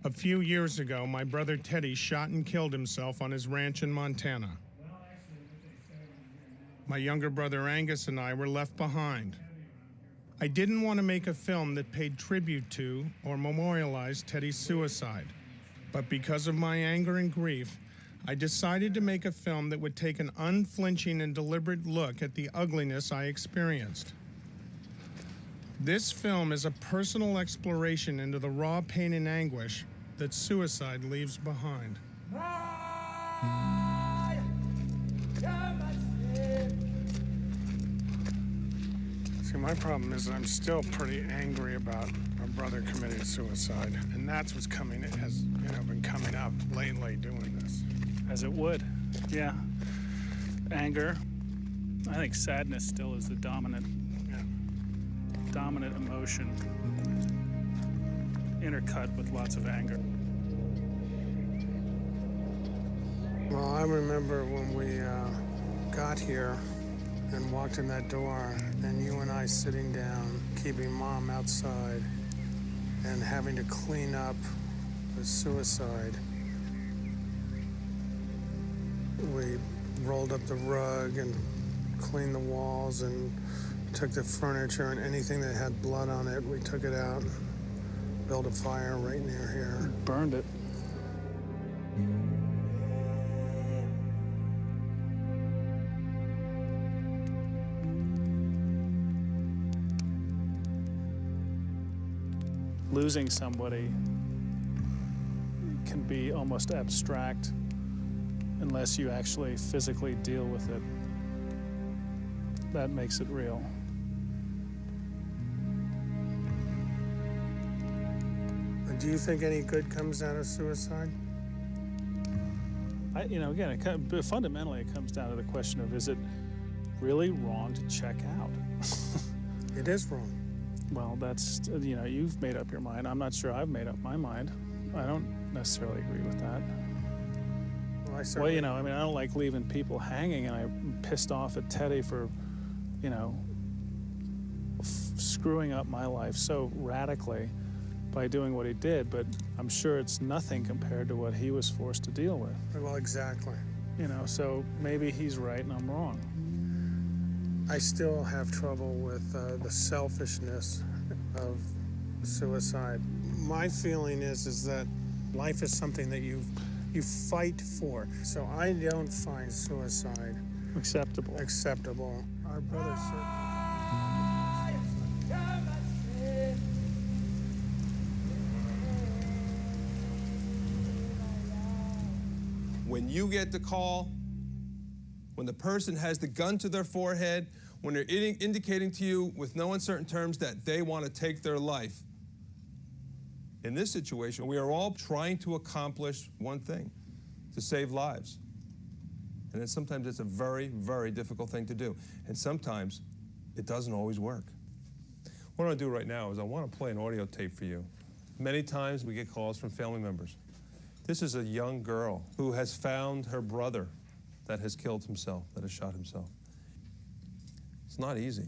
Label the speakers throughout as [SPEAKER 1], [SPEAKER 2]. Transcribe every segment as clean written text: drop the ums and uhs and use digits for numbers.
[SPEAKER 1] A few years ago, my brother Teddy shot and killed himself on his ranch in Montana. My younger brother Angus and I were left behind. I didn't want to make a film that paid tribute to or memorialized Teddy's suicide, but because of my anger and grief, I decided to make a film that would take an unflinching and deliberate look at the ugliness I experienced. This film is a personal exploration into the raw pain and anguish that suicide leaves behind. See, my problem is I'm still pretty angry about my brother committing suicide, and that's what's coming, it has, been coming up lately doing this.
[SPEAKER 2] As it would, yeah. Anger. I think sadness still is the dominant emotion, intercut with lots of anger.
[SPEAKER 1] Well, I remember when we got here and walked in that door, and you and I sitting down, keeping Mom outside, and having to clean up the suicide. We rolled up the rug and cleaned the walls and took the furniture and anything that had blood on it, we took it out, built a fire right near here.
[SPEAKER 2] Burned it. Losing somebody can be almost abstract unless you actually physically deal with it. That makes it real.
[SPEAKER 1] Do you think any good comes out of suicide?
[SPEAKER 2] Again, fundamentally it comes down to the question of, is it really wrong to check out?
[SPEAKER 1] It is wrong.
[SPEAKER 2] Well, that's, you've made up your mind. I'm not sure I've made up my mind. I don't necessarily agree with that.
[SPEAKER 1] Well, I certainly...
[SPEAKER 2] Well, I don't like leaving people hanging, and I'm pissed off at Teddy for, screwing up my life so radically by doing what he did, but I'm sure it's nothing compared to what he was forced to deal with.
[SPEAKER 1] Well, exactly.
[SPEAKER 2] So maybe he's right and I'm wrong.
[SPEAKER 1] I still have trouble with the selfishness of suicide. My feeling is that life is something that you fight for. So I don't find suicide
[SPEAKER 2] acceptable.
[SPEAKER 1] Our brother said...
[SPEAKER 3] When you get the call, when the person has the gun to their forehead, when they're indicating to you with no uncertain terms that they want to take their life, in this situation, we are all trying to accomplish one thing, to save lives. And sometimes it's a very, very difficult thing to do. And sometimes it doesn't always work. What I want to do right now is I want to play an audio tape for you. Many times we get calls from family members. This is a young girl who has found her brother that has killed himself, that has shot himself. It's not easy,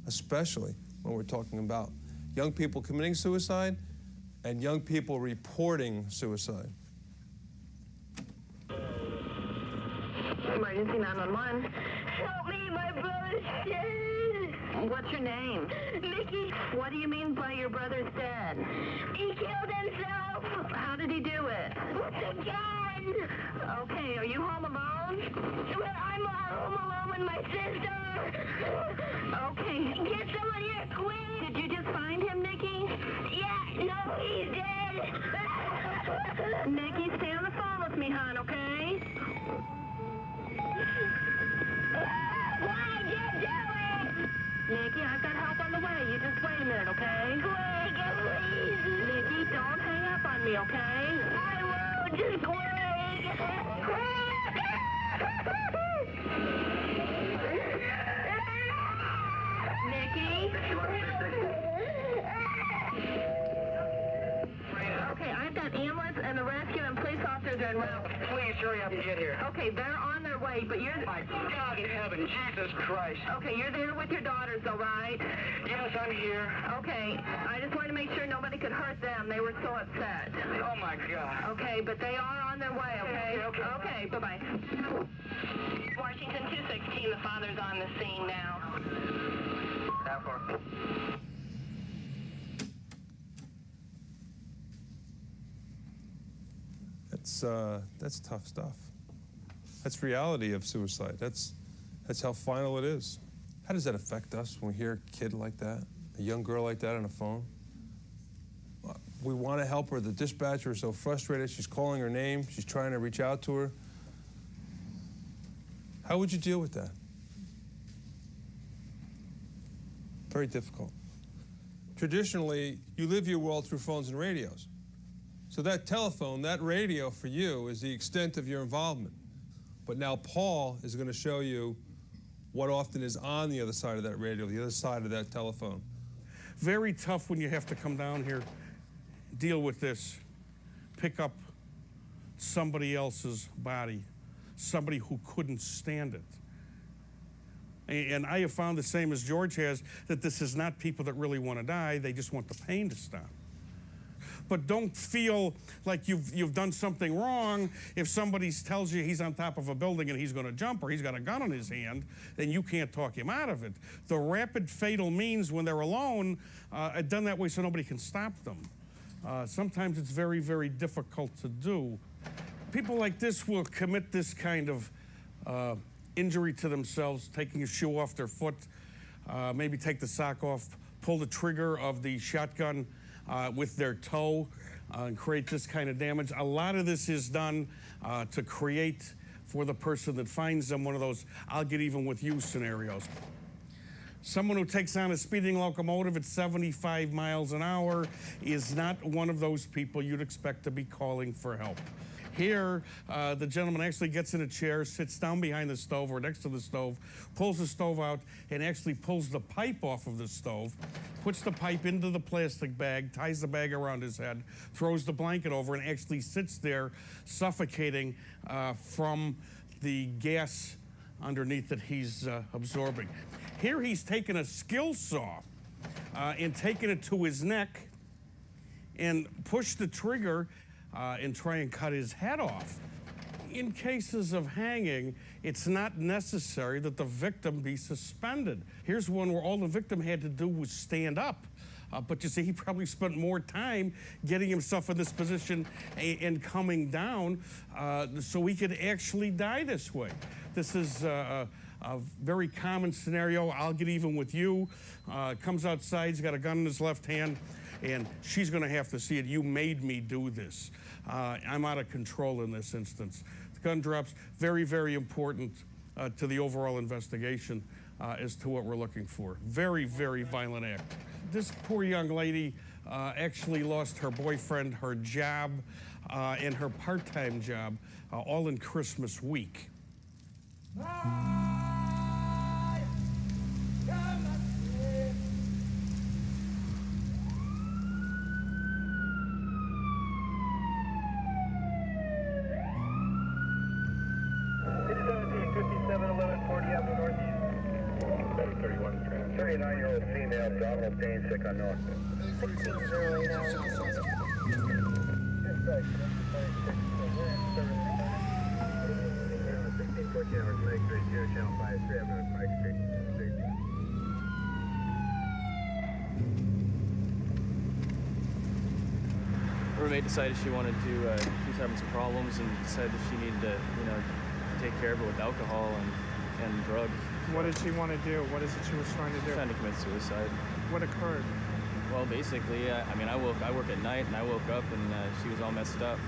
[SPEAKER 3] especially when we're talking about young people committing suicide and young people reporting suicide.
[SPEAKER 4] Emergency 911. Help me, my brother's dead. What's your name? Mickey. What do you mean by your brother's dead? He killed himself. How did he do it? With the gun. Okay, are you home alone? Well, I'm home alone with my sister. Okay, get someone here quick. Did you just find him, Nikki? Yeah, no, he's dead. Nikki, stay on the phone with me, hon, okay? Why'd you do it? Nikki, I've got help on the way. You just wait a minute, okay? Quick, please. Nikki, don't hang up on me, okay? I won't. Just quick. Nikki? turn around.
[SPEAKER 5] Please hurry up and get here.
[SPEAKER 4] Okay, they're on their way, but you're...
[SPEAKER 5] My God in heaven, Jesus Christ.
[SPEAKER 4] Okay, you're there with your daughters, all right?
[SPEAKER 5] Yes, I'm here.
[SPEAKER 4] Okay, I just wanted to make sure nobody could hurt them. They were so upset.
[SPEAKER 5] Oh, my God.
[SPEAKER 4] Okay, but they are on their way, okay?
[SPEAKER 5] Okay.
[SPEAKER 4] Okay, bye-bye. Washington 216, the father's on the scene now.
[SPEAKER 5] That far.
[SPEAKER 3] That's tough stuff. That's reality of suicide. That's how final it is. How does that affect us when we hear a kid like that, a young girl like that on the phone? We want to help her. The dispatcher is so frustrated. She's calling her name. She's trying to reach out to her. How would you deal with that? Very difficult. Traditionally, you live your world through phones and radios. So that telephone, that radio for you is the extent of your involvement. But now Paul is going to show you what often is on the other side of that radio, the other side of that telephone.
[SPEAKER 6] Very tough when you have to come down here, deal with this, pick up somebody else's body, somebody who couldn't stand it. And I have found the same as George has, that this is not people that really want to die, they just want the pain to stop. But don't feel like you've done something wrong if somebody tells you he's on top of a building and he's going to jump or he's got a gun in his hand, then you can't talk him out of it. The rapid fatal means when they're alone are done that way so nobody can stop them. Sometimes it's very, very difficult to do. People like this will commit this kind of injury to themselves, taking a shoe off their foot, maybe take the sock off, pull the trigger of the shotgun with their toe and create this kind of damage. A lot of this is done to create for the person that finds them one of those I'll get even with you scenarios. Someone who takes on a speeding locomotive at 75 miles an hour is not one of those people you'd expect to be calling for help. Here, the gentleman actually gets in a chair, sits down behind the stove or next to the stove, pulls the stove out, and actually pulls the pipe off of the stove, puts the pipe into the plastic bag, ties the bag around his head, throws the blanket over, and actually sits there suffocating from the gas underneath that he's absorbing. Here he's taken a skill saw and taken it to his neck and pushed the trigger and try and cut his head off. In cases of hanging, it's not necessary that the victim be suspended. Here's one where all the victim had to do was stand up. But you see, he probably spent more time getting himself in this position and coming down so he could actually die this way. This is a very common scenario. I'll get even with you. Comes outside, he's got a gun in his left hand, and she's going to have to see it. You made me do this. I'm out of control in this instance. The gun drops, very, very important to the overall investigation as to what we're looking for. Very, very violent act. This poor young lady actually lost her boyfriend, her job, and her part-time job, all in Christmas week.
[SPEAKER 7] Sick on north. 1608
[SPEAKER 8] Roommate decided she wanted to, she was having some problems and decided that she needed to, take care of it with alcohol and drugs.
[SPEAKER 1] What did she want to do? What is it she was trying to do?
[SPEAKER 8] Trying to commit suicide.
[SPEAKER 1] What occurred?
[SPEAKER 8] Well, basically, I work at night, and I woke up, and she was all messed up.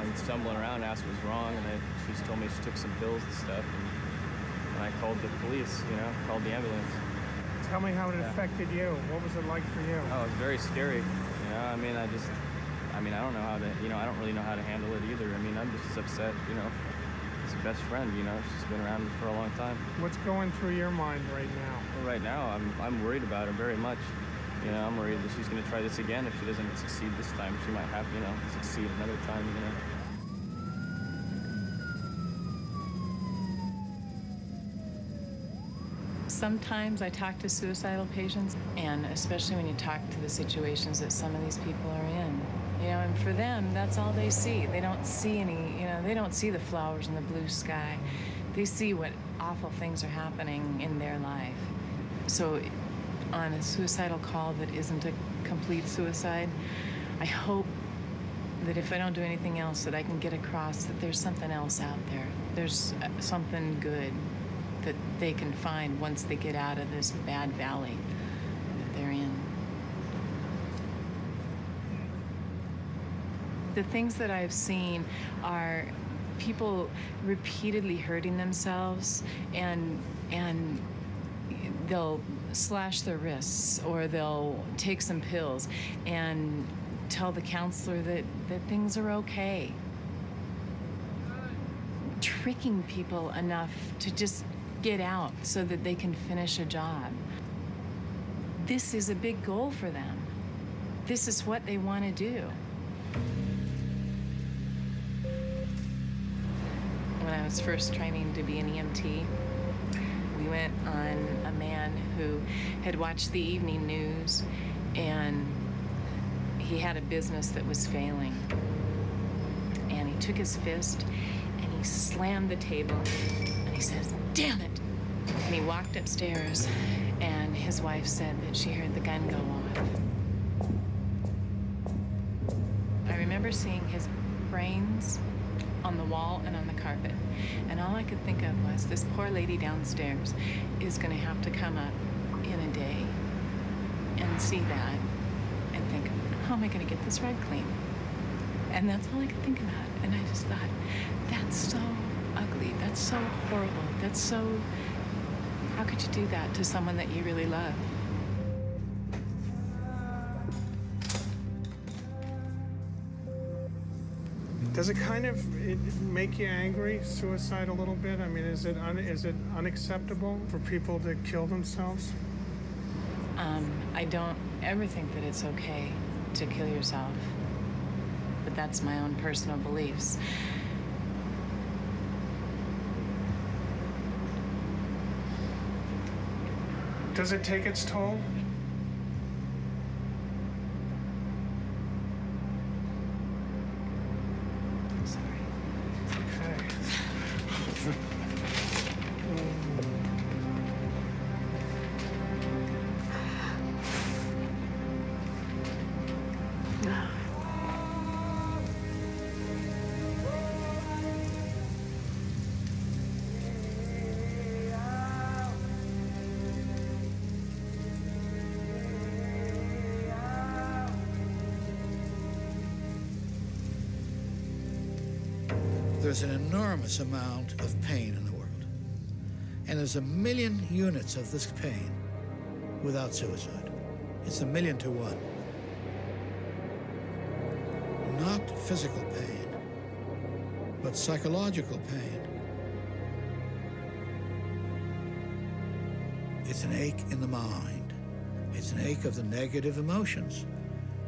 [SPEAKER 8] I'm stumbling around, asked what was wrong, and she just told me she took some pills and stuff, and I called the police, called the ambulance.
[SPEAKER 1] Tell me how it affected you. What was it like for you?
[SPEAKER 8] Oh, it was very scary. I don't know how to, I don't really know how to handle it either. I'm just as upset, It's her best friend, she's been around for a long time.
[SPEAKER 1] What's going through your mind right now?
[SPEAKER 8] Well, right now, I'm worried about her very much. I'm worried that she's going to try this again. If she doesn't succeed this time, she might have, succeed another time,
[SPEAKER 9] Sometimes I talk to suicidal patients, and especially when you talk to the situations that some of these people are in. You know, and for them, that's all they see. They don't see any, they don't see the flowers in the blue sky. They see what awful things are happening in their life. So on a suicidal call that isn't a complete suicide, I hope that if I don't do anything else, that I can get across that there's something else out there. There's something good that they can find once they get out of this bad valley that they're in. The things that I've seen are people repeatedly hurting themselves, and they'll slash their wrists, or they'll take some pills and tell the counselor that things are okay. Tricking people enough to just get out so that they can finish a job. This is a big goal for them. This is what they want to do. When I was first training to be an EMT, we went on a man who had watched the evening news, and he had a business that was failing. And he took his fist and he slammed the table and he says, "Damn it!" And he walked upstairs, and his wife said that she heard the gun go off. I remember seeing his brains on the wall and on the carpet. And all I could think of was, this poor lady downstairs is going to have to come up in a day and see that and think, how am I going to get this rug clean? And that's all I could think about. And I just thought, that's so ugly. That's so horrible. That's so, how could you do that to someone that you really love?
[SPEAKER 1] Does it kind of make you angry, suicide, a little bit? I mean, is it unacceptable for people to kill themselves?
[SPEAKER 9] I don't ever think that it's okay to kill yourself, but that's my own personal beliefs.
[SPEAKER 1] Does it take its toll?
[SPEAKER 10] There's an enormous amount of pain in the world. And there's 1 million units of this pain without suicide. It's 1,000,000 to 1. Not physical pain, but psychological pain. It's an ache in the mind. It's an ache of the negative emotions.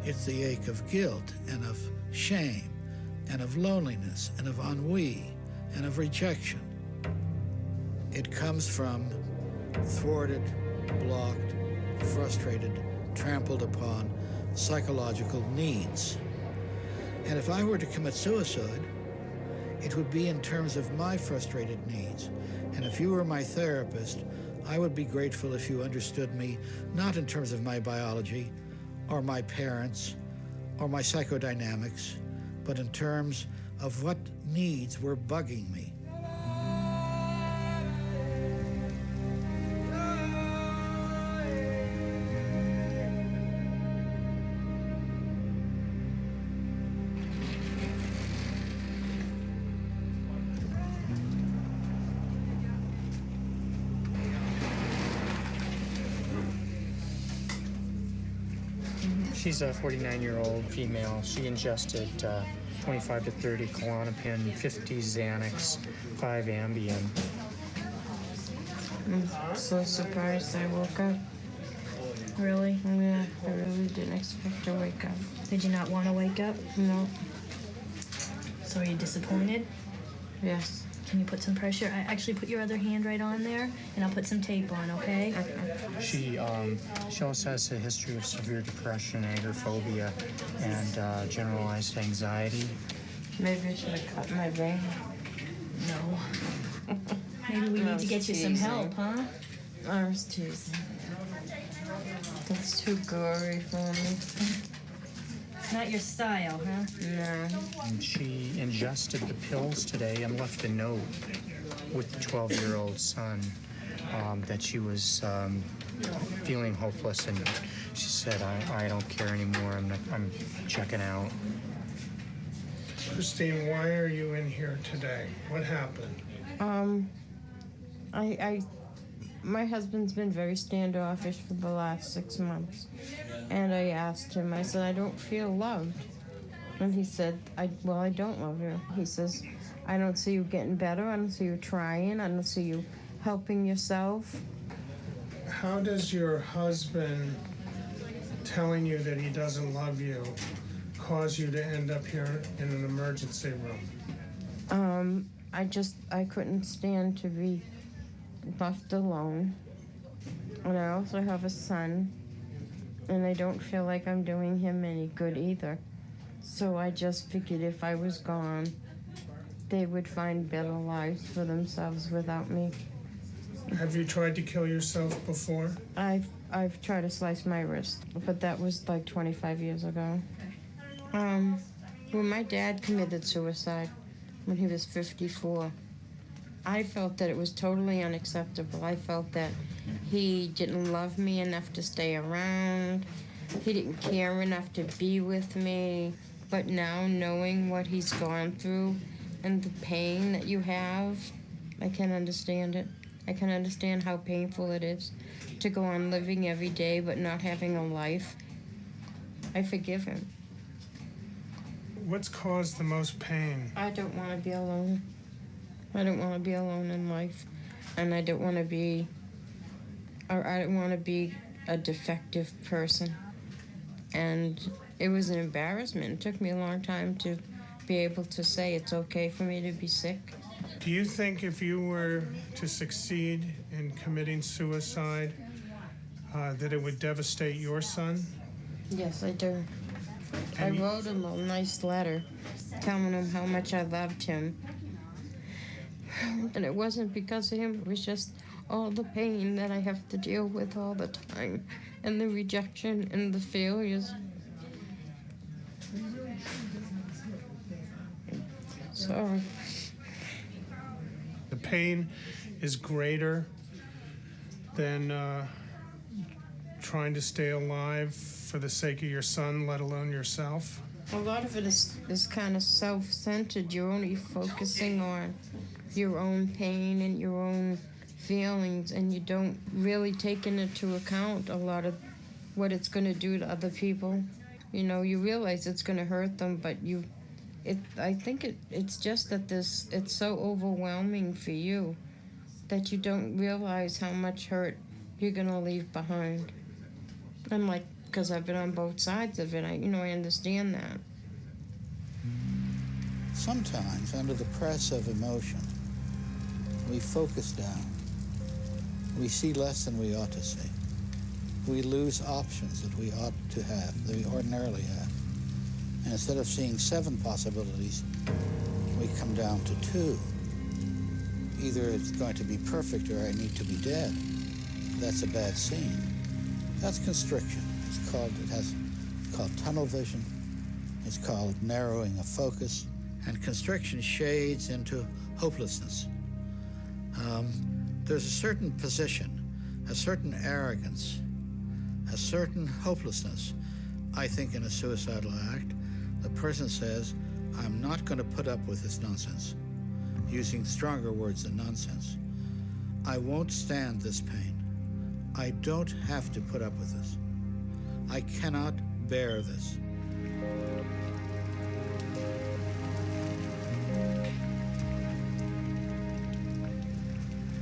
[SPEAKER 10] It's the ache of guilt and of shame and of loneliness and of ennui and of rejection. It comes from thwarted, blocked, frustrated, trampled upon psychological needs. And if I were to commit suicide, it would be in terms of my frustrated needs. And if you were my therapist, I would be grateful if you understood me, not in terms of my biology or my parents or my psychodynamics, but in terms of what needs were bugging me.
[SPEAKER 11] She's a 49-year-old female. She ingested 25 to 30 Klonopin, 50 Xanax, 5 Ambien.
[SPEAKER 12] I'm so surprised I woke up.
[SPEAKER 13] Really?
[SPEAKER 12] Yeah, I really didn't expect to wake up.
[SPEAKER 13] Did you not want to wake up?
[SPEAKER 12] No.
[SPEAKER 13] So are you disappointed?
[SPEAKER 12] Yes.
[SPEAKER 13] Can you put some pressure? I actually put your other hand right on there, and I'll put some tape on, okay?
[SPEAKER 11] She also has a history of severe depression, agoraphobia, and generalized anxiety.
[SPEAKER 12] Maybe I should have cut my vein.
[SPEAKER 13] No. Maybe we need to get you some help, huh?
[SPEAKER 12] I was teasing. That's too gory for me.
[SPEAKER 13] Not your style, huh?
[SPEAKER 12] No.
[SPEAKER 11] And she ingested the pills today and left a note with the 12-year-old son that she was feeling hopeless, and she said, I don't care anymore, I'm checking out.
[SPEAKER 1] Christine, why are you in here today? What happened?
[SPEAKER 12] My husband's been very standoffish for the last 6 months. And I asked him, I said, I don't feel loved. And he said, I don't love you. He says, I don't see you getting better. I don't see you trying. I don't see you helping yourself.
[SPEAKER 1] How does your husband telling you that he doesn't love you cause you to end up here in an emergency room?
[SPEAKER 12] I couldn't stand to be left alone. And I also have a son, and I don't feel like I'm doing him any good either. So I just figured if I was gone, they would find better lives for themselves without me.
[SPEAKER 1] Have you tried to kill yourself before?
[SPEAKER 12] I've tried to slice my wrist, but that was like 25 years ago. When my dad committed suicide when he was 54, I felt that it was totally unacceptable. I felt that he didn't love me enough to stay around. He didn't care enough to be with me. But now, knowing what he's gone through and the pain that you have, I can understand it. I can understand how painful it is to go on living every day but not having a life. I forgive him.
[SPEAKER 1] What's caused the most pain?
[SPEAKER 12] I don't want to be alone. I don't want to be alone in life. And I don't want to be a defective person. And it was an embarrassment. It took me a long time to be able to say it's okay for me to be sick.
[SPEAKER 1] Do you think if you were to succeed in committing suicide, that it would devastate your son?
[SPEAKER 12] Yes, I do. I wrote him a nice letter telling him how much I loved him. And it wasn't because of him, it was just all the pain that I have to deal with all the time, and the rejection and the failures. Sorry.
[SPEAKER 1] The pain is greater than trying to stay alive for the sake of your son, let alone yourself?
[SPEAKER 12] A lot of it is kind of self-centered. You're only focusing on your own pain and your own feelings, and you don't really take into account a lot of what it's going to do to other people. You know, you realize it's going to hurt them, but I think it's just that it's so overwhelming for you that you don't realize how much hurt you're going to leave behind. And like, because I've been on both sides of it, I understand that.
[SPEAKER 10] Sometimes, under the press of emotion, we focus down. We see less than we ought to see. We lose options that we ought to have, that we ordinarily have. And instead of seeing 7 possibilities, we come down to 2. Either it's going to be perfect or I need to be dead. That's a bad scene. That's constriction. It's called tunnel vision. It's called narrowing of focus. And constriction shades into hopelessness. There's a certain position, a certain arrogance, a certain hopelessness, I think, in a suicidal act. The person says, I'm not going to put up with this nonsense, using stronger words than nonsense. I won't stand this pain. I don't have to put up with this. I cannot bear this.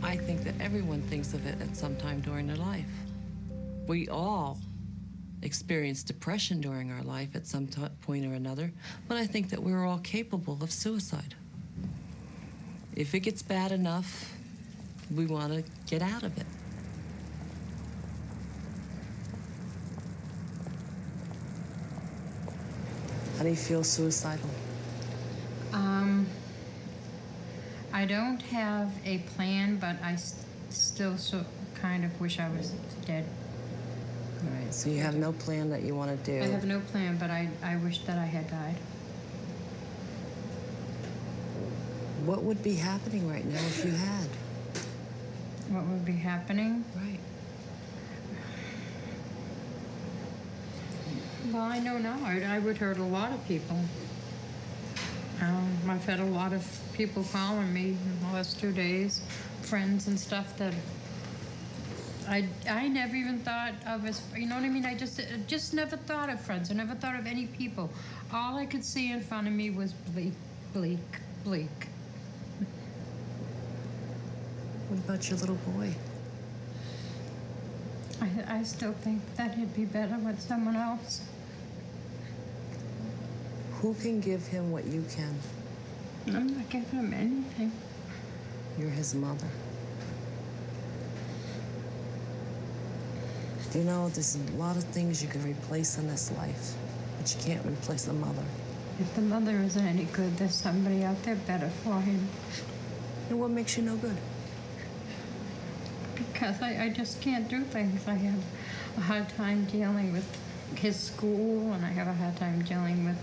[SPEAKER 14] I think that everyone thinks of it at some time during their life. We all experience depression during our life at some point or another, but I think that we're all capable of suicide. If it gets bad enough, we want to get out of it. How do you feel suicidal?
[SPEAKER 12] I don't have a plan, but I still kind of wish I was dead.
[SPEAKER 14] All right, so you have no plan that you want to do.
[SPEAKER 12] I have no plan, but I wish that I had died.
[SPEAKER 14] What would be happening right now if you had?
[SPEAKER 12] What would be happening?
[SPEAKER 14] Right.
[SPEAKER 12] Well, I know now. I would hurt a lot of people. I've had a lot of people calling me in the last 2 days, friends and stuff that I never even thought of as, you know what I mean? I just never thought of friends. I never thought of any people. All I could see in front of me was bleak, bleak, bleak.
[SPEAKER 14] What about your little boy?
[SPEAKER 12] I still think that he'd be better with someone else.
[SPEAKER 14] Who can give him what you can?
[SPEAKER 12] I'm not giving him anything.
[SPEAKER 14] You're his mother. You know, there's a lot of things you can replace in this life, but you can't replace a mother.
[SPEAKER 12] If the mother isn't any good, there's somebody out there better for him.
[SPEAKER 14] And what makes you no good?
[SPEAKER 12] Because I just can't do things. I have a hard time dealing with his school, and I have a hard time dealing with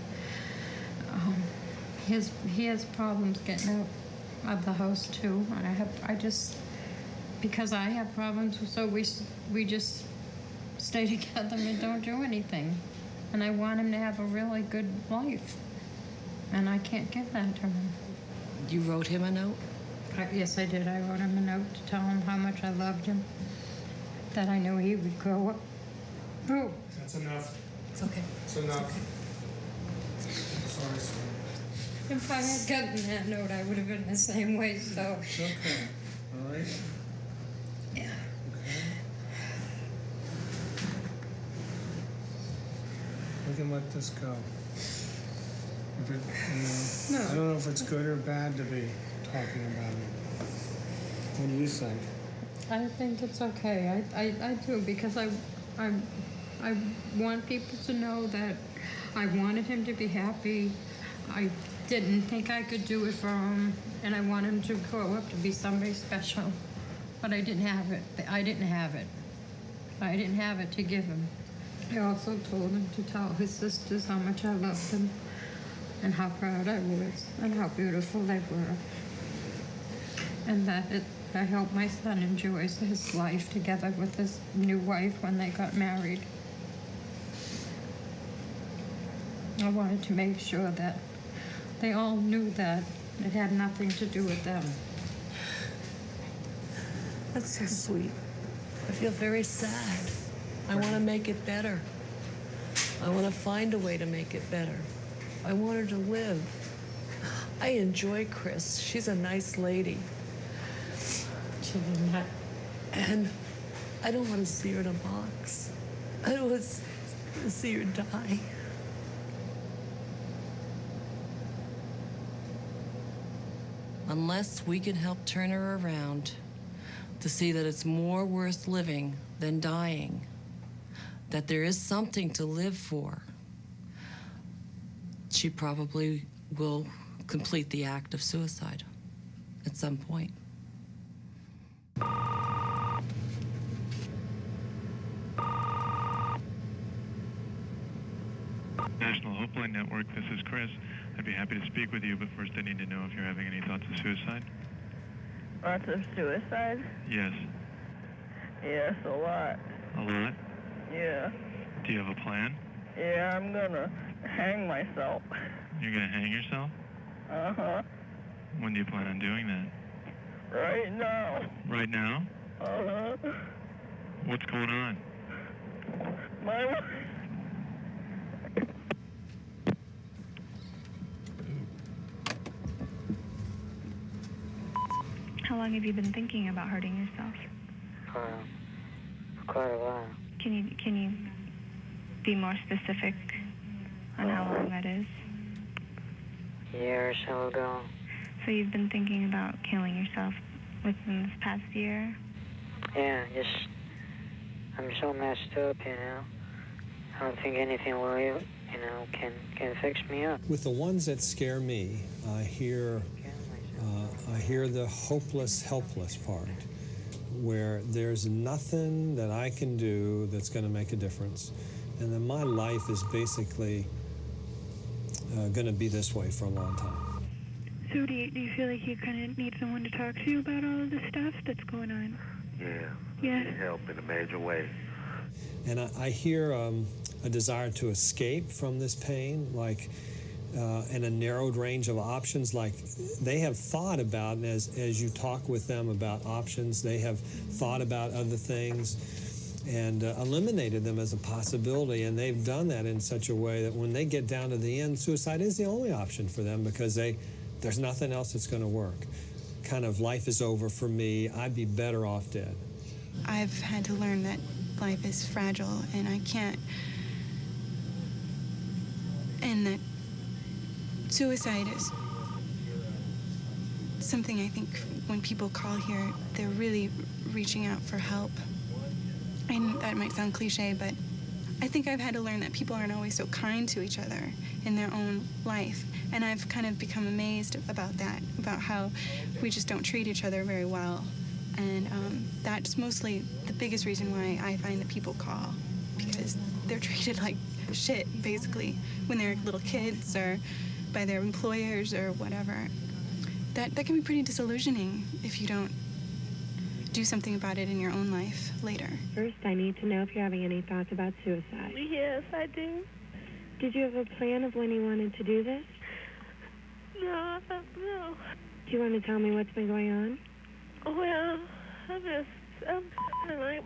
[SPEAKER 12] he has problems getting out of the house too, and because I have problems, so we just stay together and don't do anything. And I want him to have a really good life, and I can't give that to him.
[SPEAKER 14] You wrote him a note?
[SPEAKER 12] Yes, I did. I wrote him a note to tell him how much I loved him, that I knew he would grow up. Oh.
[SPEAKER 1] That's enough.
[SPEAKER 14] It's okay.
[SPEAKER 1] It's enough. Sorry, sir.
[SPEAKER 12] If I had gotten that note, I would have been the same way, so.
[SPEAKER 1] It's okay. All right?
[SPEAKER 12] Yeah.
[SPEAKER 1] Okay. We can let this go. If it,
[SPEAKER 12] No.
[SPEAKER 1] I don't know if it's good or bad to be talking about it. What do you think?
[SPEAKER 12] I think it's okay. I do, because I want people to know that I wanted him to be happy. I didn't think I could do it for him, and I want him to grow up to be somebody special. But I didn't have it. I didn't have it. I didn't have it to give him. I also told him to tell his sisters how much I loved them, and how proud I was, and how beautiful they were. And that I hope my son enjoys his life together with his new wife when they got married. I wanted to make sure that they all knew that it had nothing to do with them.
[SPEAKER 14] That's so sweet. I feel very sad. I want to make it better. I want to find a way to make it better. I want her to live. I enjoy Chris. She's a nice lady.
[SPEAKER 12] She did not.
[SPEAKER 14] And I don't want to see her in a box. I don't want to see her die. Unless we can help turn her around to see that it's more worth living than dying, that there is something to live for, she probably will complete the act of suicide at some point.
[SPEAKER 15] National Hopeline Network, this is Chris. I'd be happy to speak with you, but first I need to know if you're having any thoughts of suicide.
[SPEAKER 16] Thoughts of suicide?
[SPEAKER 15] Yes.
[SPEAKER 16] Yes, a lot.
[SPEAKER 15] A lot?
[SPEAKER 16] Yeah.
[SPEAKER 15] Do you have a plan?
[SPEAKER 16] Yeah, I'm gonna hang myself.
[SPEAKER 15] You're gonna hang yourself?
[SPEAKER 16] Uh-huh.
[SPEAKER 15] When do you plan on doing that?
[SPEAKER 16] Right now.
[SPEAKER 15] Right now?
[SPEAKER 16] Uh-huh.
[SPEAKER 15] What's going on?
[SPEAKER 16] My wife.
[SPEAKER 17] How long have you been thinking about hurting yourself?
[SPEAKER 18] Quite a while.
[SPEAKER 17] Can you be more specific on how long that is?
[SPEAKER 18] A year or so ago.
[SPEAKER 17] So you've been thinking about killing yourself within this past year?
[SPEAKER 18] Yeah, I'm so messed up, you know. I don't think anything will, can fix me up.
[SPEAKER 3] With the ones that scare me, I hear the hopeless, helpless part, where there's nothing that I can do that's going to make a difference, and then my life is basically going to be this way for a long time.
[SPEAKER 17] So do you feel like you kind of need someone to talk to about all of the stuff that's going on?
[SPEAKER 7] Yeah.
[SPEAKER 17] Yeah.
[SPEAKER 7] Need help in a major way.
[SPEAKER 3] And I hear a desire to escape from this pain, like in a narrowed range of options. Like they have thought about, and as you talk with them about options, they have thought about other things and eliminated them as a possibility. And they've done that in such a way that when they get down to the end, suicide is the only option for them, because there's nothing else that's going to work. Kind of, life is over for me. I'd be better off dead.
[SPEAKER 19] I've had to learn that life is fragile, and I can't, and that suicide is something I think when people call here, they're really reaching out for help. And that might sound cliche, but I think I've had to learn that people aren't always so kind to each other in their own life. And I've kind of become amazed about that, about how we just don't treat each other very well. And that's mostly the biggest reason why I find that people call, because they're treated like shit, basically, when they're little kids or by their employers or whatever. That can be pretty disillusioning if you don't do something about it in your own life later.
[SPEAKER 20] First, I need to know if you're having any thoughts about suicide.
[SPEAKER 16] Yes, I do.
[SPEAKER 20] Did you have a plan of when you wanted to do this?
[SPEAKER 16] No.
[SPEAKER 20] Do you want to tell me what's been going on?
[SPEAKER 16] Well, I'm like,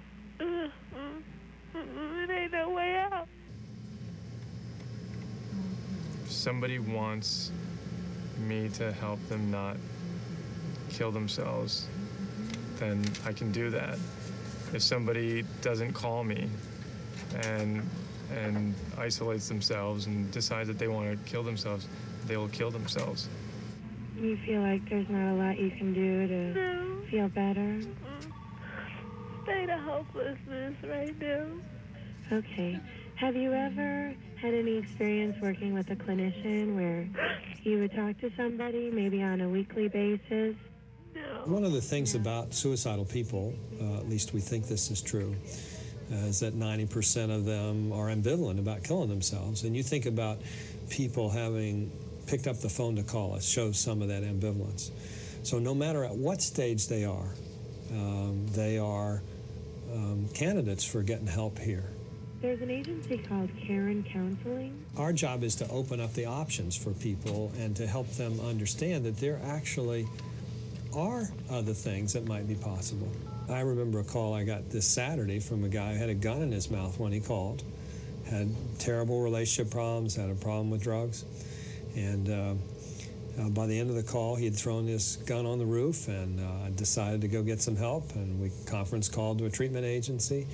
[SPEAKER 16] it ain't no way out.
[SPEAKER 21] If somebody wants me to help them not kill themselves, then I can do that. If somebody doesn't call me and isolates themselves and decides that they want to kill themselves, they will kill themselves.
[SPEAKER 20] You feel like there's not a lot you can do to feel better?
[SPEAKER 16] State of hopelessness right now.
[SPEAKER 20] Okay. Have you ever had any experience working with a clinician where you would talk to somebody, maybe on a weekly basis?
[SPEAKER 3] One of the things about suicidal people, at least we think this is true, is that 90% of them are ambivalent about killing themselves. And you think about people having picked up the phone to call us, shows some of that ambivalence. So no matter at what stage they are candidates for getting help here.
[SPEAKER 20] There's an agency called Karen Counseling.
[SPEAKER 3] Our job is to open up the options for people and to help them understand that there actually are other things that might be possible. I remember a call I got this Saturday from a guy who had a gun in his mouth when he called, had terrible relationship problems, had a problem with drugs, and by the end of the call, he had thrown his gun on the roof, and decided to go get some help, and we conference called to a treatment agency.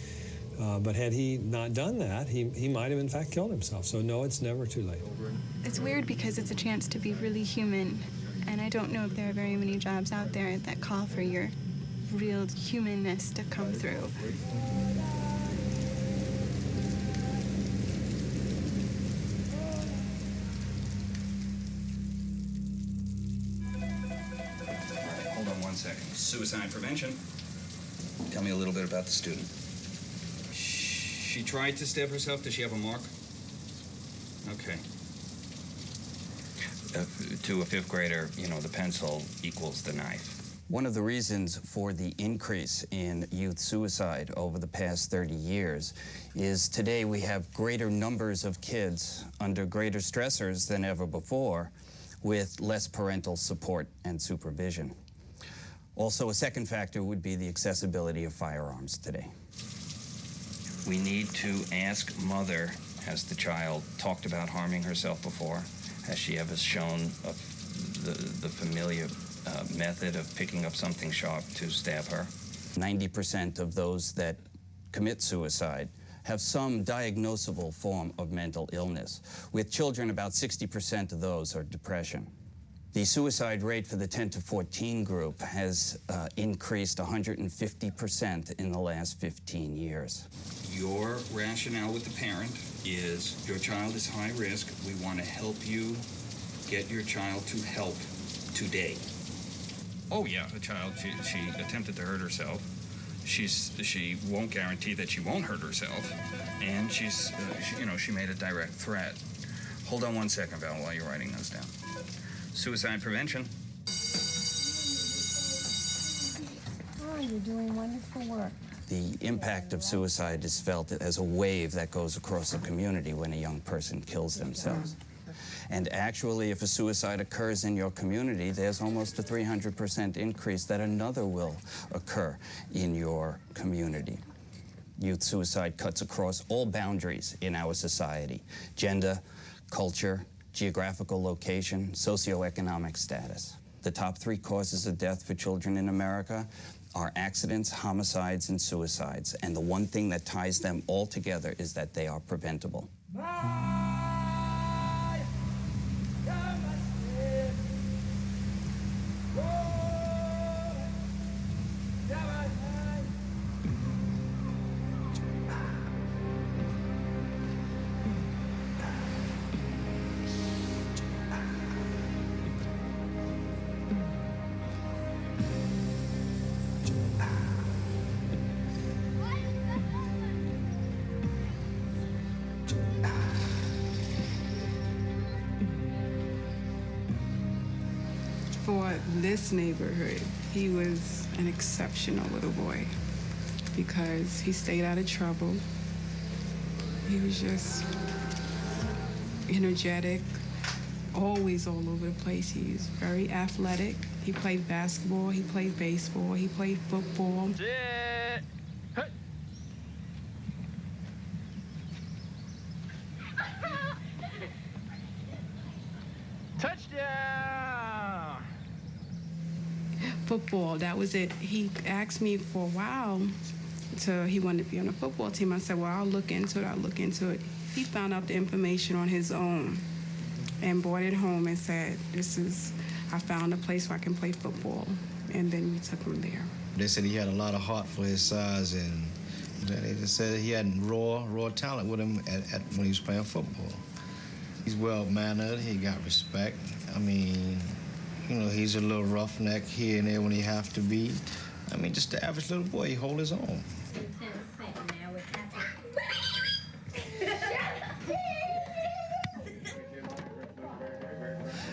[SPEAKER 3] But had he not done that, he might have in fact killed himself. So no, it's never too late.
[SPEAKER 19] It's weird because it's a chance to be really human, and I don't know if there are very many jobs out there that call for your real humanness to come through.
[SPEAKER 22] Hold on 1 second. Suicide prevention. Tell me a little bit about the student. She tried to stab herself. Does she have a mark? Okay. To a fifth grader, you know, the pencil equals the knife.
[SPEAKER 23] One of the reasons for the increase in youth suicide over the past 30 years is today we have greater numbers of kids under greater stressors than ever before with less parental support and supervision. Also, a second factor would be the accessibility of firearms today.
[SPEAKER 22] We need to ask mother, has the child talked about harming herself before? Has she ever shown the familiar method of picking up something sharp to stab her?
[SPEAKER 23] 90% of those that commit suicide have some diagnosable form of mental illness. With children, about 60% of those are depression. The suicide rate for the 10 to 14 group has increased 150% in the last 15 years.
[SPEAKER 22] Your rationale with the parent is your child is high risk. We want to help you get your child to help today. Oh yeah, the child, she attempted to hurt herself. She won't guarantee that she won't hurt herself, and she made a direct threat. Hold on one second, Val, while you're writing those down. Suicide prevention.
[SPEAKER 12] Oh, you're doing wonderful work.
[SPEAKER 23] The impact of suicide is felt as a wave that goes across the community when a young person kills themselves. And actually, if a suicide occurs in your community, there's almost a 300% increase that another will occur in your community. Youth suicide cuts across all boundaries in our society: gender, culture, geographical location, socioeconomic status. The top 3 causes of death for children in America are accidents, homicides, and suicides. And the one thing that ties them all together is that they are preventable.
[SPEAKER 2] For this neighborhood, he was an exceptional little boy because he stayed out of trouble. He was just energetic, always all over the place. He was very athletic. He played basketball, he played baseball, he played football.
[SPEAKER 8] Touchdown!
[SPEAKER 2] Football, that was it. He asked me for a while he wanted to be on the football team. I said, well, I'll look into it. He found out the information on his own and brought it home and said, I found a place where I can play football. And then we took him there.
[SPEAKER 4] They said he had a lot of heart for his size, and they just said he had raw talent with him when he was playing football. He's well-mannered, he got respect. I mean, he's a little roughneck here and there when he have to be. I mean, just the average little boy, he hold his own.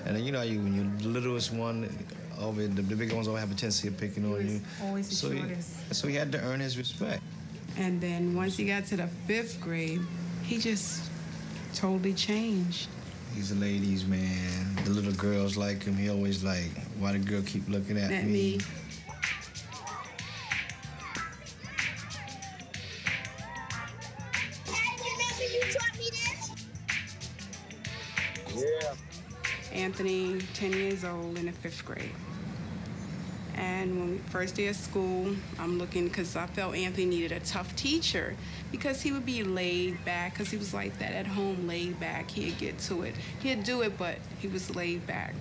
[SPEAKER 4] And then, when you're the littlest one, the bigger ones always have a tendency of picking on you.
[SPEAKER 2] Always the shortest.
[SPEAKER 4] So he had to earn his respect.
[SPEAKER 2] And then once he got to the 5th grade, he just totally changed.
[SPEAKER 4] He's a ladies' man. The little girls like him. He always like, why the girl keep looking at me?
[SPEAKER 2] Yeah. Anthony, 10 years old, in the 5th grade. And when we first day of school, I'm looking, because I felt Anthony needed a tough teacher, because he would be laid back, because he was like that at home, laid back. He'd get to it. He'd do it, but he was laid back.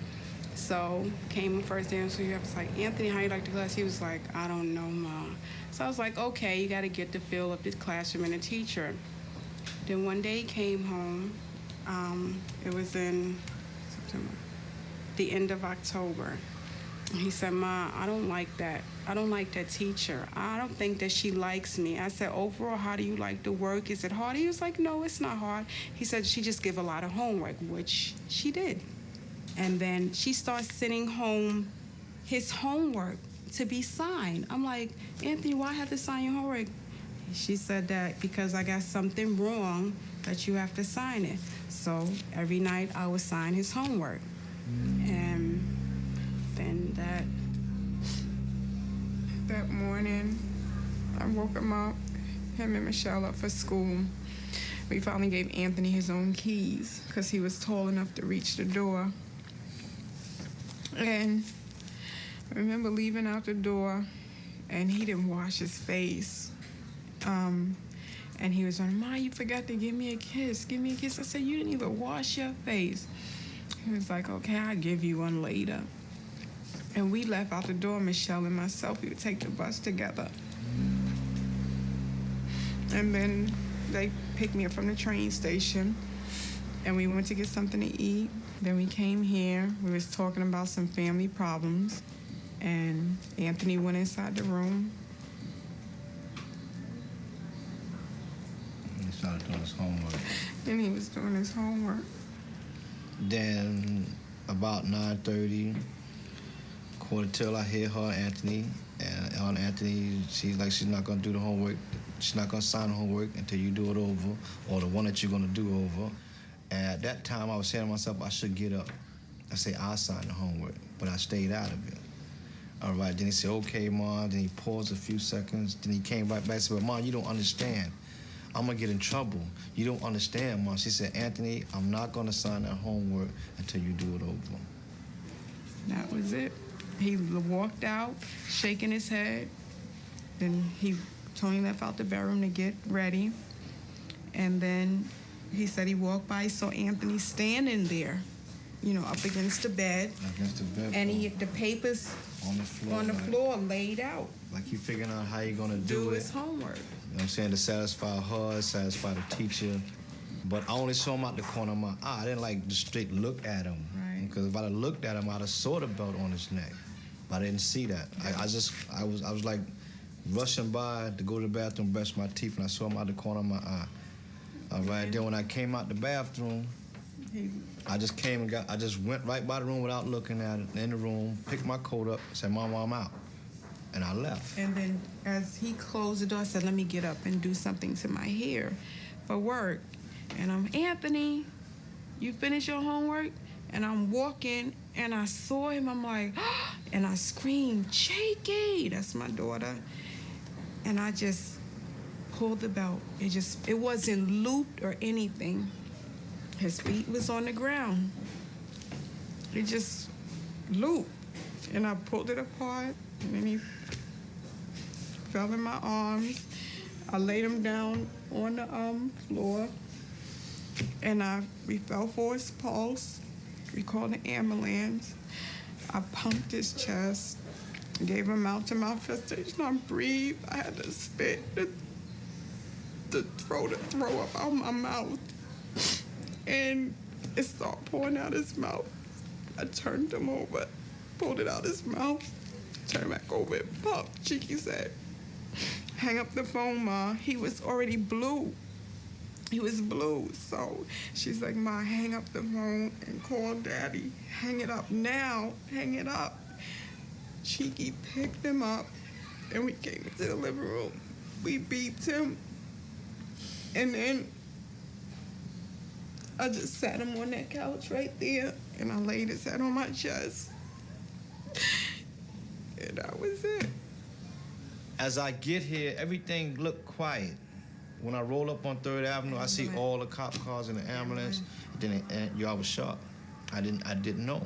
[SPEAKER 2] So came first day of school, I was like, Anthony, how you like the class? He was like, I don't know, Mom. So I was like, okay, you got to get the feel of this classroom and the teacher. Then one day he came home. It was in September, the end of October. He said, Ma, I don't like that. I don't like that teacher. I don't think that she likes me. I said, overall, how do you like the work? Is it hard? He was like, no, it's not hard. He said, she just give a lot of homework, which she did. And then she starts sending home his homework to be signed. I'm like, Anthony, why have to sign your homework? She said that because I got something wrong that you have to sign it. So every night I would sign his homework. And then that morning, I woke him and Michelle up for school. We finally gave Anthony his own keys because he was tall enough to reach the door. And I remember leaving out the door, and he didn't wash his face. And he was like, Ma, you forgot to give me a kiss. Give me a kiss. I said, you didn't even wash your face. He was like, okay, I'll give you one later. And we left out the door, Michelle and myself. We would take the bus together. And then they picked me up from the train station, and we went to get something to eat. Then we came here. We was talking about some family problems, and Anthony went inside the room.
[SPEAKER 4] He started doing his homework.
[SPEAKER 2] And he was doing his homework.
[SPEAKER 4] Then about 9:30, quarter till, I hear her and Anthony. And Aunt Anthony, she's like, she's not gonna do the homework. She's not gonna sign the homework until you do it over, or the one that you're gonna do over. And at that time, I was saying to myself, I should get up. I say, I'll sign the homework, but I stayed out of it. All right, then he said, okay, Mom. Then he paused a few seconds. Then he came right back and said, well, Mom, you don't understand. I'm gonna get in trouble. You don't understand, Mom. She said, Anthony, I'm not gonna sign that homework until you do it over.
[SPEAKER 2] That was it. He walked out, shaking his head. Then Tony left out the bedroom to get ready. And then he said he walked by, saw Anthony standing there, you know, up against the bed.
[SPEAKER 4] Against the bed.
[SPEAKER 2] And he had the papers
[SPEAKER 4] on the floor.
[SPEAKER 2] On the floor, laid out.
[SPEAKER 4] Like he figuring out how he gonna do it.
[SPEAKER 2] His homework.
[SPEAKER 4] You know what I'm saying? To satisfy her, satisfy the teacher. But I only saw him out the corner of my eye. I didn't like just straight look at him. Right. Because if I'd have looked at him, I'd have saw the belt on his neck. But I didn't see that. I was like rushing by to go to the bathroom, brush my teeth, and I saw him out the corner of my eye. All right. Then when I came out the bathroom, I just went right by the room without looking at it, in the room, picked my coat up, said, Mom, I'm out. And I left.
[SPEAKER 2] And then as he closed the door, I said, let me get up and do something to my hair for work. And I'm, Anthony, you finished your homework? And I'm walking, and I saw him. I'm like, oh, and I screamed, Jakey, that's my daughter. And I just pulled the belt. It wasn't looped or anything. His feet was on the ground. It just looped. And I pulled it apart, and then he fell in my arms. I laid him down on the floor, and we felt for his pulse. We called the ambulance. I pumped his chest, gave him mouth-to-mouth resuscitation. I breathed. I had to spit, to throw up out my mouth. And it started pouring out his mouth. I turned him over, pulled it out his mouth, turned back over and pumped. Cheeky said, hang up the phone, Ma. He was already blue. He was blue. So she's like, Ma, hang up the phone and call Daddy. Hang it up now. Hang it up. Cheeky picked him up, and we came into the living room. We beeped him. And then I just sat him on that couch right there, and I laid his head on my chest. And that was it.
[SPEAKER 4] As I get here, everything looked quiet. When I roll up on 3rd Avenue, I see all the cop cars in the ambulance. Then I was shocked. I didn't know.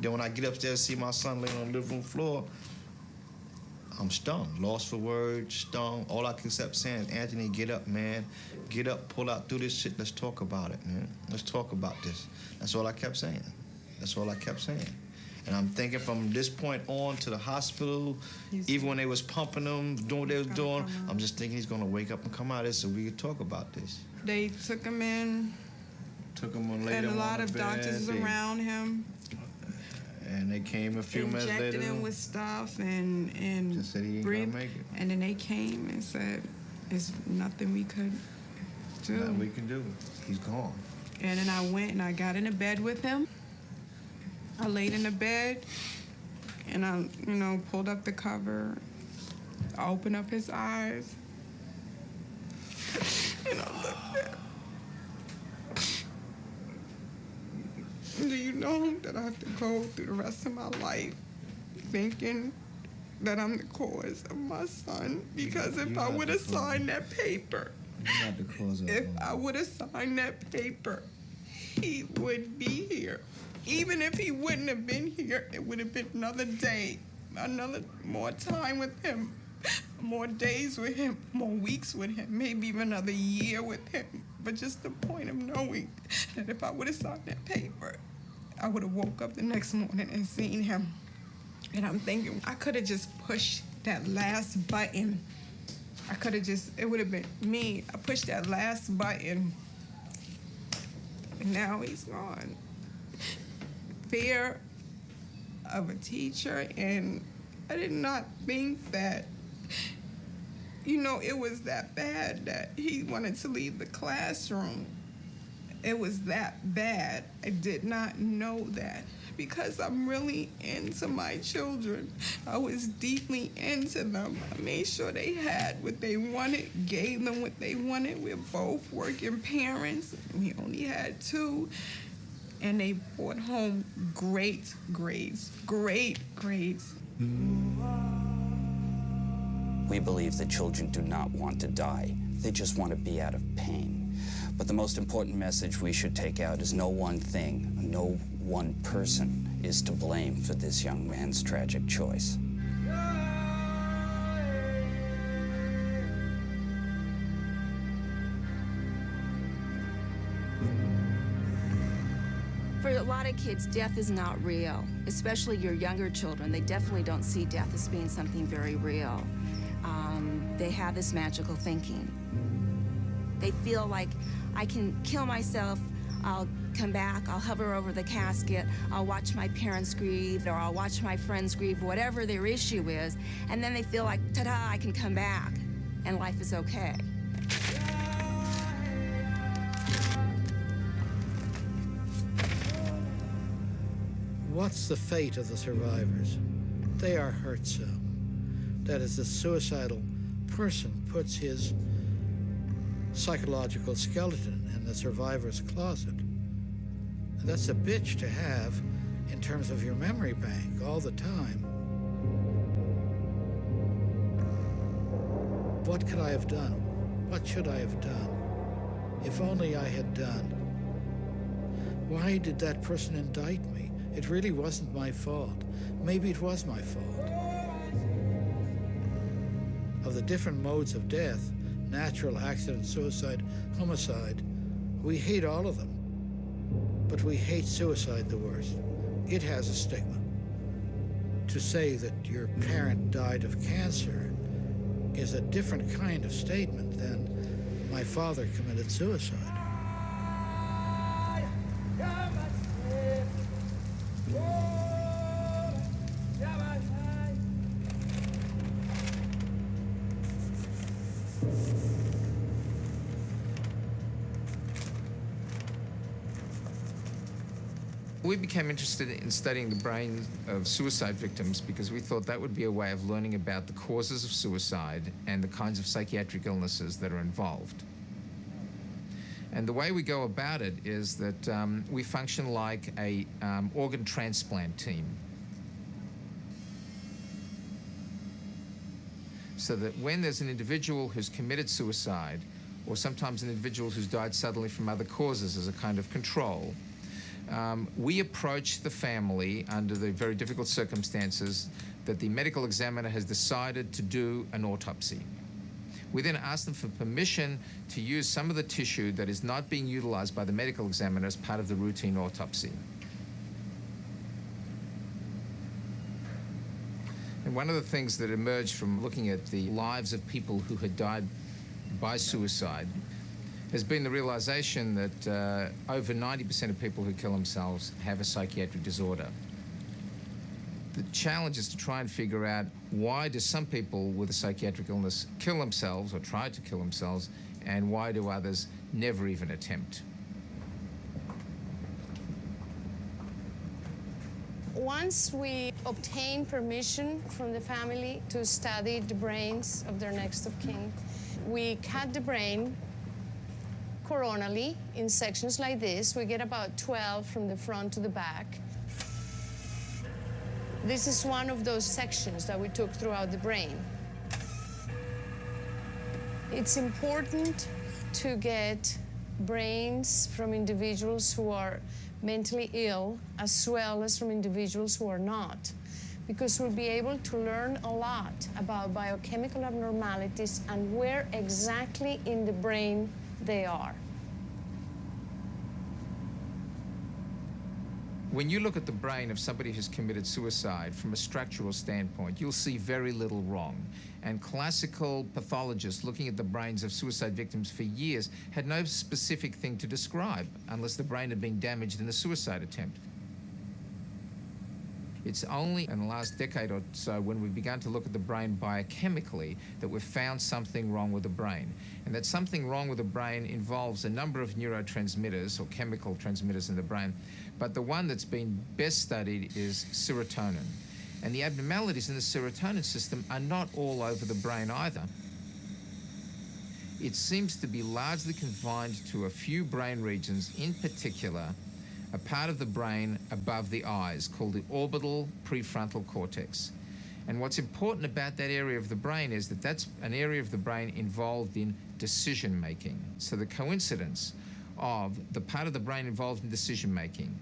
[SPEAKER 4] Then when I get upstairs, see my son laying on the living room floor, I'm stung, lost for words, stung. All I kept saying is, Anthony, get up, man. Get up, pull out through this shit. Let's talk about it, man. Let's talk about this. That's all I kept saying. That's all I kept saying. And I'm thinking from this point on to the hospital, even when they was pumping him, doing what they was doing, I'm just thinking he's gonna wake up and come out of this so we could talk about this.
[SPEAKER 2] They took him in.
[SPEAKER 4] Took him on later.
[SPEAKER 2] And a lot of doctors around him.
[SPEAKER 4] And they came a few minutes later.
[SPEAKER 2] Injected him with stuff and
[SPEAKER 4] just said he ain't gonna make it.
[SPEAKER 2] And then they came and said, "There's nothing we could do.
[SPEAKER 4] Nothing we can do. He's gone."
[SPEAKER 2] And then I went and I got in a bed with him. I laid in the bed, and I, pulled up the cover. I opened up his eyes, and I looked at him. Do you know that I have to go through the rest of my life thinking that I'm the cause of my son? Because if I would have signed that paper, I would have signed that paper, he would be here. Even if he wouldn't have been here, it would have been another day, more time with him, more days with him, more weeks with him, maybe even another year with him. But just the point of knowing that if I would have signed that paper, I would have woke up the next morning and seen him. And I'm thinking, I could have just pushed that last button. I could have just, it would have been me. I pushed that last button. And now he's gone. Fear of a teacher, and I did not think that, you know, it was that bad that he wanted to leave the classroom. It was that bad. I did not know that because I'm really into my children. I was deeply into them. I made sure they had what they wanted, gave them what they wanted. We're both working parents. We only had 2. And they brought home great grades, great grades.
[SPEAKER 23] We believe that children do not want to die. They just want to be out of pain. But the most important message we should take out is no one thing, no one person is to blame for this young man's tragic choice.
[SPEAKER 5] For a lot of kids, death is not real, especially your younger children. They definitely don't see death as being something very real. They have this magical thinking. They feel like, I can kill myself, I'll come back, I'll hover over the casket, I'll watch my parents grieve, or I'll watch my friends grieve, whatever their issue is, and then they feel like, ta-da, I can come back, and life is okay.
[SPEAKER 10] What's the fate of the survivors? They are hurt so. That is, the suicidal person puts his psychological skeleton in the survivor's closet. And that's a bitch to have in terms of your memory bank all the time. What could I have done? What should I have done? If only I had done. Why did that person indict me? It really wasn't my fault. Maybe it was my fault. Of the different modes of death, natural, accident, suicide, homicide, we hate all of them. But we hate suicide the worst. It has a stigma. To say that your parent died of cancer is a different kind of statement than my father committed suicide.
[SPEAKER 6] We became interested in studying the brain of suicide victims because we thought that would be a way of learning about the causes of suicide and the kinds of psychiatric illnesses that are involved. And the way we go about it is that we function like a organ transplant team. So that when there's an individual who's committed suicide, or sometimes an individual who's died suddenly from other causes as a kind of control, we approach the family under the very difficult circumstances that the medical examiner has decided to do an autopsy. We then ask them for permission to use some of the tissue that is not being utilized by the medical examiner as part of the routine autopsy. And one of the things that emerged from looking at the lives of people who had died by suicide has been the realization that over 90% of people who kill themselves have a psychiatric disorder. The challenge is to try and figure out why do some people with a psychiatric illness kill themselves or try to kill themselves, and why do others never even attempt?
[SPEAKER 9] Once we obtain permission from the family to study the brains of their next of kin, we cut the brain coronally in sections like this. We get about 12 from the front to the back. This is one of those sections that we took throughout the brain. It's important to get brains from individuals who are mentally ill as well as from individuals who are not, because we'll be able to learn a lot about biochemical abnormalities and where exactly in the brain they are.
[SPEAKER 6] When you look at the brain of somebody who's committed suicide from a structural standpoint, you'll see very little wrong. And classical pathologists looking at the brains of suicide victims for years had no specific thing to describe unless the brain had been damaged in a suicide attempt. It's only in the last decade or so when we've begun to look at the brain biochemically that we've found something wrong with the brain. And that something wrong with the brain involves a number of neurotransmitters or chemical transmitters in the brain, but the one that's been best studied is serotonin. And the abnormalities in the serotonin system are not all over the brain either. It seems to be largely confined to a few brain regions, in particular a part of the brain above the eyes called the orbital prefrontal cortex. And what's important about that area of the brain is that that's an area of the brain involved in decision making. So the coincidence of the part of the brain involved in decision making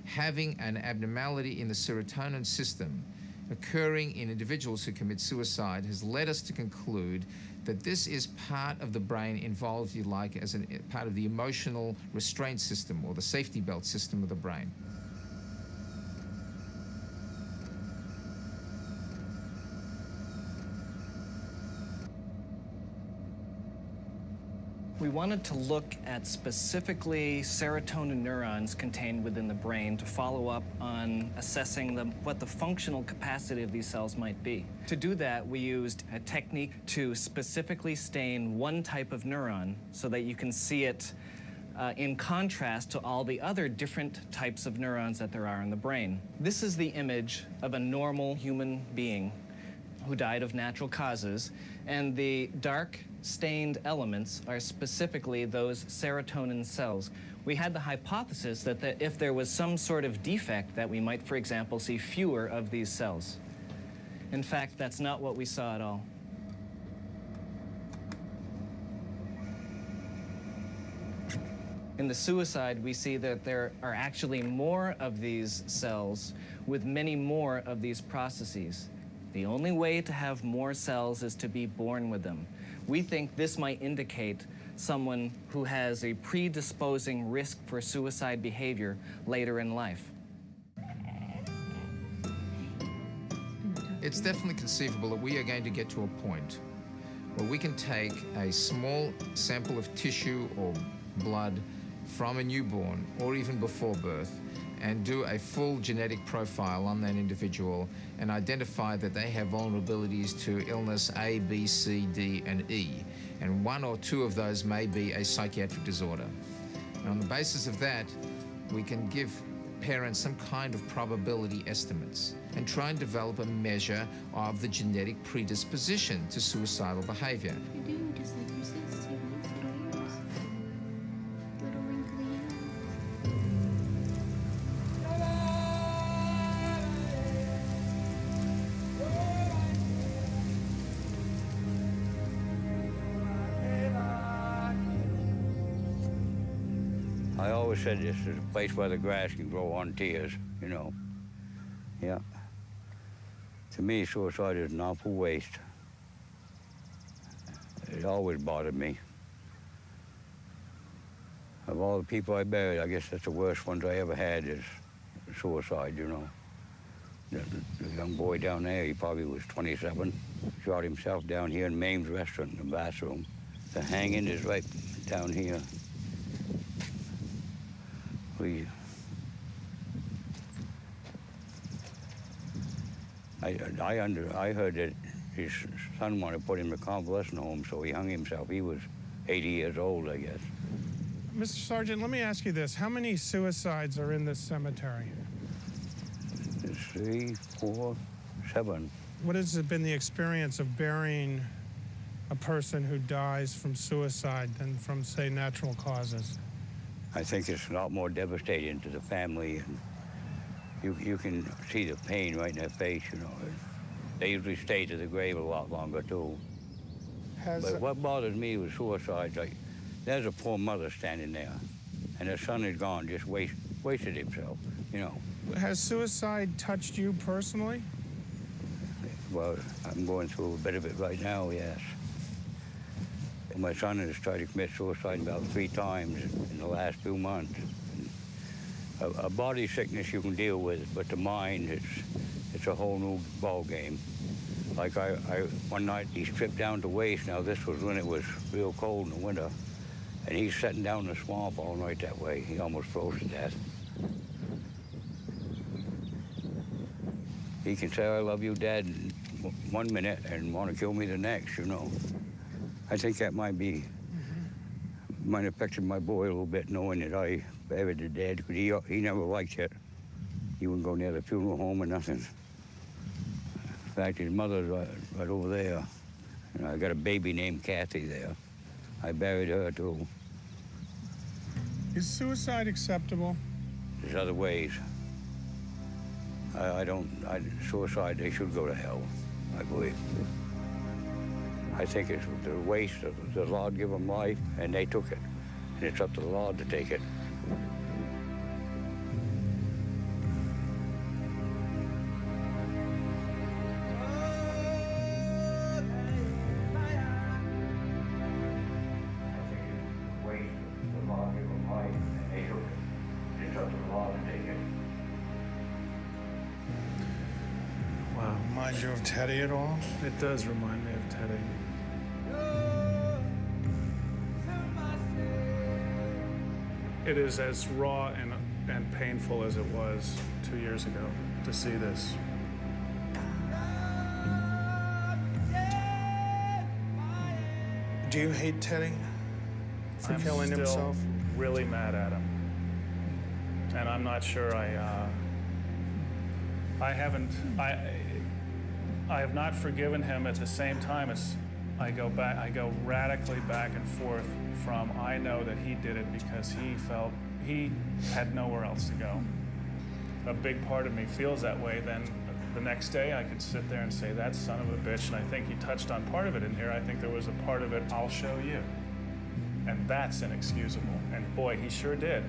[SPEAKER 6] having an abnormality in the serotonin system occurring in individuals who commit suicide has led us to conclude that this is part of the brain involved, if you like, as a part of the emotional restraint system or the safety belt system of the brain.
[SPEAKER 1] We wanted to look at specifically serotonin neurons contained within the brain to follow up on assessing what the functional capacity of these cells might be. To do that, we used a technique to specifically stain one type of neuron so that you can see it in contrast to all the other different types of neurons that there are in the brain. This is the image of a normal human being who died of natural causes, and the dark stained elements are specifically those serotonin cells. We had the hypothesis that if there was some sort of defect that we might, for example, see fewer of these cells. In fact, that's not what we saw at all. In the suicide, we see that there are actually more of these cells with many more of these processes. The only way to have more cells is to be born with them. We think this might indicate someone who has a predisposing risk for suicide behavior later in life.
[SPEAKER 6] It's definitely conceivable that we are going to get to a point where we can take a small sample of tissue or blood from a newborn or even before birth and do a full genetic profile on that individual and identify that they have vulnerabilities to illness A, B, C, D, and E. And one or two of those may be a psychiatric disorder. And on the basis of that, we can give parents some kind of probability estimates and try and develop a measure of the genetic predisposition to suicidal behavior.
[SPEAKER 11] I always said this is a place where the grass can grow on tears, you know. Yeah. To me, suicide is an awful waste. It always bothered me. Of all the people I buried, I guess that's the worst ones I ever had is suicide, you know. The young boy down there, he probably was 27, shot himself down here in Maeme's restaurant in the bathroom. The hanging is right down here. I heard that his son wanted to put him in a convalescent home, so he hung himself. He was 80 years old, I guess.
[SPEAKER 13] Mr. Sergeant, let me ask you this. How many suicides are in this cemetery?
[SPEAKER 11] 3, 4, 7.
[SPEAKER 13] What has been the experience of burying a person who dies from suicide than from, say, natural causes?
[SPEAKER 11] I think it's a lot more devastating to the family, and you can see the pain right in their face, you know. They usually stay to the grave a lot longer, too. But what bothers me with suicide, like, there's a poor mother standing there, and her son is gone, just wasted himself, you know.
[SPEAKER 13] Has suicide touched you personally?
[SPEAKER 11] Well, I'm going through a bit of it right now, yes. My son has tried to commit suicide about 3 times in the last few months. A body sickness you can deal with, but the mind, it's a whole new ball game. Like one night he stripped down to waist. Now this was when it was real cold in the winter, and he's sitting down in the swamp all night that way. He almost froze to death. He can say, "I love you, Dad," one minute and want to kill me the next, you know. I think that might have affected my boy a little bit, knowing that I buried the dead, because he never liked it. He wouldn't go near the funeral home or nothing. In fact, his mother's right over there. And I got a baby named Kathy there. I buried her, too.
[SPEAKER 13] Is suicide acceptable?
[SPEAKER 11] There's other ways. Suicide, they should go to hell, I believe. I think it's the waste of the Lord give them life, and they took it. And it's up to the Lord to take it.
[SPEAKER 13] Wow, reminds you of Teddy at all? It does remind me of Teddy. It is as raw and painful as it was 2 years ago to see this. Do you hate Teddy for killing himself? I'm really mad at him, and I'm not sure I have not forgiven him. At the same time, I go radically back and forth from I know that he did it because he felt he had nowhere else to go. A big part of me feels that way. Then the next day I could sit there and say, that son of a bitch, and I think he touched on part of it in here. I think there was a part of it, I'll show you. And that's inexcusable. And boy, he sure did.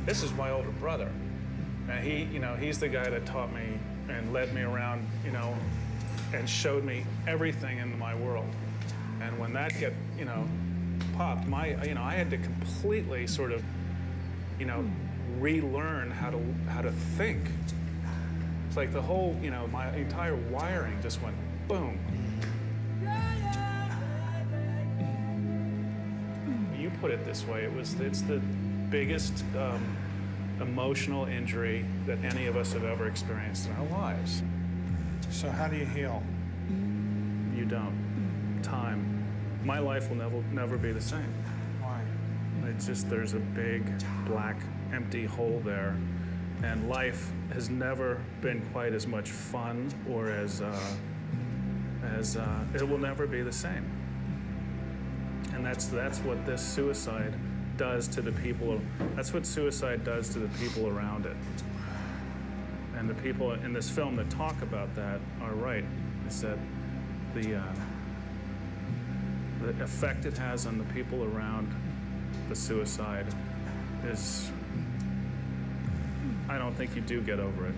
[SPEAKER 13] This is my older brother. And he's the guy that taught me and led me around, and showed me everything in my world. And when that popped, I had to completely sort of, relearn how to think. It's like the whole, my entire wiring just went boom. You put it this way, it's the biggest emotional injury that any of us have ever experienced in our lives. So how do you heal? You don't. Time. My life will never be the same. Why? It's just there's a big, black, empty hole there, and life has never been quite as much fun or as it will never be the same. And that's what this suicide does to the people. That's what suicide does to the people around it. And the people in this film that talk about that are right. Is that the effect it has on the people around the suicide is, I don't think you do get over it.